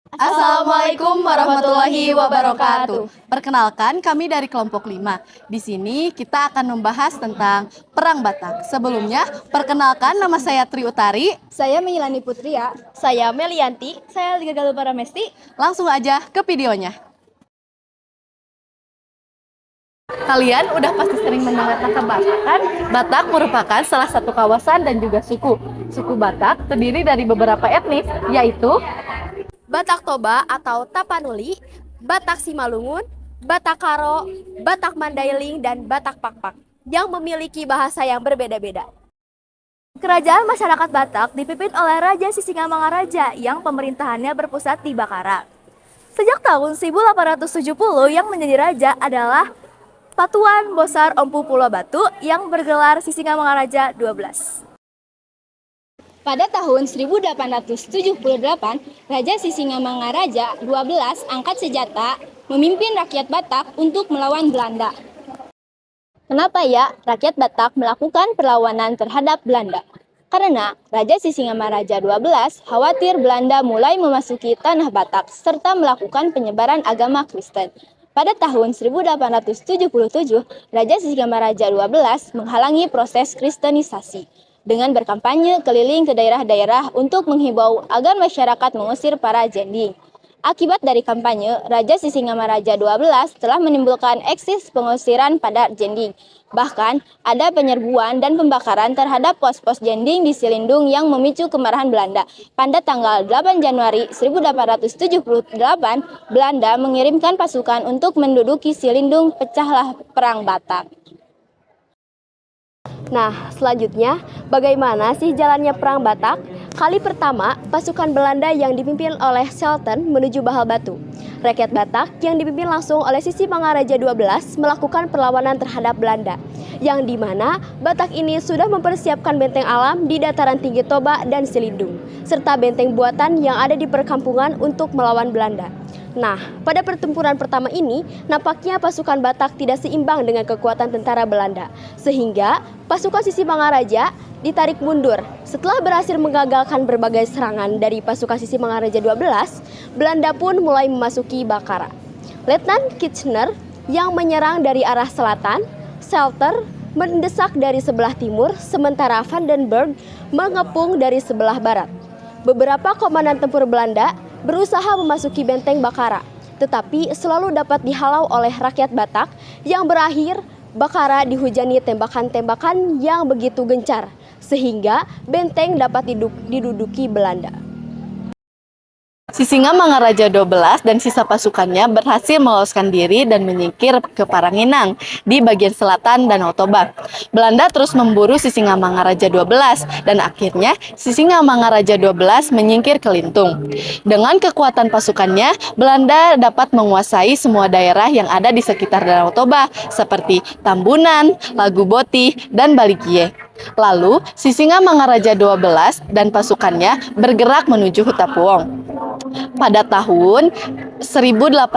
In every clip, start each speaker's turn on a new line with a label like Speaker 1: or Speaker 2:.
Speaker 1: Assalamualaikum warahmatullahi wabarakatuh. Perkenalkan, kami dari kelompok 5. Di sini kita akan membahas tentang Perang Batak. Sebelumnya, perkenalkan nama saya Tri Utari.
Speaker 2: Saya Menyilani Putria.
Speaker 3: Saya Melianti. Saya Liga Galuh Paramesti.
Speaker 1: Langsung aja ke videonya. Kalian udah pasti sering mendengar kata Batak kan? Batak merupakan salah satu kawasan dan juga suku. Suku Batak terdiri dari beberapa etnis, yaitu
Speaker 3: Batak Toba atau Tapanuli, Batak Simalungun, Batak Karo, Batak Mandailing, dan Batak Pakpak yang memiliki bahasa yang berbeda-beda. Kerajaan masyarakat Batak dipimpin oleh Raja Sisingamangaraja yang pemerintahannya berpusat di Bakara. Sejak tahun 1870 yang menjadi raja adalah Patuan Bosar Empu Pulo Batu yang bergelar Sisingamangaraja 12.
Speaker 2: Pada tahun 1878, Raja Sisingamangaraja 12 angkat senjata memimpin rakyat Batak untuk melawan Belanda. Kenapa ya rakyat Batak melakukan perlawanan terhadap Belanda? Karena Raja Sisingamangaraja 12 khawatir Belanda mulai memasuki tanah Batak serta melakukan penyebaran agama Kristen. Pada tahun 1877, Raja Sisingamangaraja 12 menghalangi proses kristenisasi dengan berkampanye keliling ke daerah-daerah untuk menghimbau agar masyarakat mengusir para jending. Akibat dari kampanye, Raja Sisingamangaraja 12 telah menimbulkan eksis pengusiran pada jending. Bahkan, ada penyerbuan dan pembakaran terhadap pos-pos jending di Silindung yang memicu kemarahan Belanda. Pada tanggal 8 Januari 1878, Belanda mengirimkan pasukan untuk menduduki Silindung, pecahlah Perang Batak.
Speaker 3: Nah, selanjutnya, bagaimana sih jalannya Perang Batak? Kali pertama, pasukan Belanda yang dipimpin oleh Sultan menuju Bahal Batu. Rakyat Batak yang dipimpin langsung oleh Sisingamangaraja 12 melakukan perlawanan terhadap Belanda, yang di mana Batak ini sudah mempersiapkan benteng alam di dataran tinggi Toba dan Silindung, serta benteng buatan yang ada di perkampungan untuk melawan Belanda. Nah, pada pertempuran pertama ini, nampaknya pasukan Batak tidak seimbang dengan kekuatan tentara Belanda, sehingga pasukan Sisingamangaraja ditarik mundur. Setelah berhasil menggagalkan berbagai serangan dari pasukan Sisingamangaraja 12, Belanda pun mulai memasuki Bakara. Letnan Kitchener yang menyerang dari arah selatan, Salter mendesak dari sebelah timur, sementara Vandenberg mengepung dari sebelah barat. Beberapa komandan tempur Belanda berusaha memasuki benteng Bakara, tetapi selalu dapat dihalau oleh rakyat Batak yang berakhir Bakara dihujani tembakan-tembakan yang begitu gencar, sehingga benteng dapat diduduki Belanda.
Speaker 1: Sisingamangaraja 12 dan sisa pasukannya berhasil meloloskan diri dan menyingkir ke Paranginang di bagian selatan Danau Toba. Belanda terus memburu Sisingamangaraja 12 dan akhirnya Sisingamangaraja 12 menyingkir ke Lintung. Dengan kekuatan pasukannya, Belanda dapat menguasai semua daerah yang ada di sekitar Danau Toba seperti Tambunan, Lagu Boti, dan Balikie. Lalu, Sisingamangaraja 12 dan pasukannya bergerak menuju Hutapuong. Pada tahun 1889,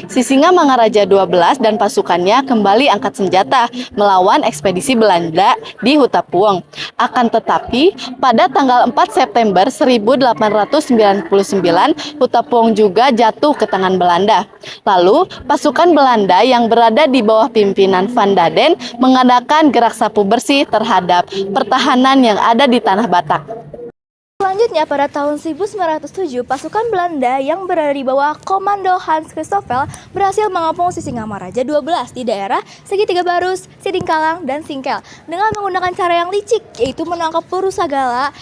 Speaker 1: Sisingamangaraja 12 dan pasukannya kembali angkat senjata melawan ekspedisi Belanda di Hutapuong. Akan tetapi, pada tanggal 4 September 1899, Hutapuong juga jatuh ke tangan Belanda. Lalu, pasukan Belanda yang berada di bawah pimpinan Van Daden mengadakan gerak sapu bersih terhadap pertahanan yang ada di tanah Batak.
Speaker 3: Selanjutnya, pada tahun 1907, pasukan Belanda yang berada di bawah komando Hans Christoffel berhasil mengepung Sisingamangaraja 12 di daerah Segitiga Barus, Sidingkalang, dan Singkel dengan menggunakan cara yang licik, yaitu menangkap Purusagala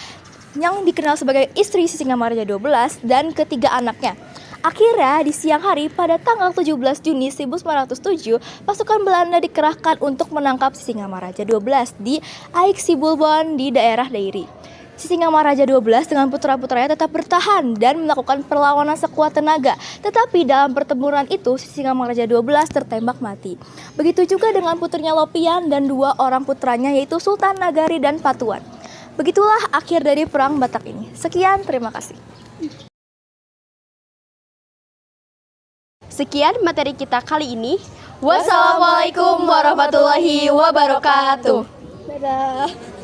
Speaker 3: yang dikenal sebagai istri Sisingamangaraja 12 dan ketiga anaknya. Akhirnya, di siang hari pada tanggal 17 Juni 1907, pasukan Belanda dikerahkan untuk menangkap Sisingamangaraja 12 di Aik Sibulbon di daerah Dairi. Sisingamangaraja 12 dengan putra-putranya tetap bertahan dan melakukan perlawanan sekuat tenaga. Tetapi dalam pertempuran itu, Sisingamangaraja 12 tertembak mati. Begitu juga dengan putrinya Lopian dan dua orang putranya yaitu Sultan Nagari dan Patuan. Begitulah akhir dari Perang Batak ini. Sekian, terima kasih. Sekian materi kita kali ini.
Speaker 2: Wassalamualaikum warahmatullahi wabarakatuh.
Speaker 3: Dadah.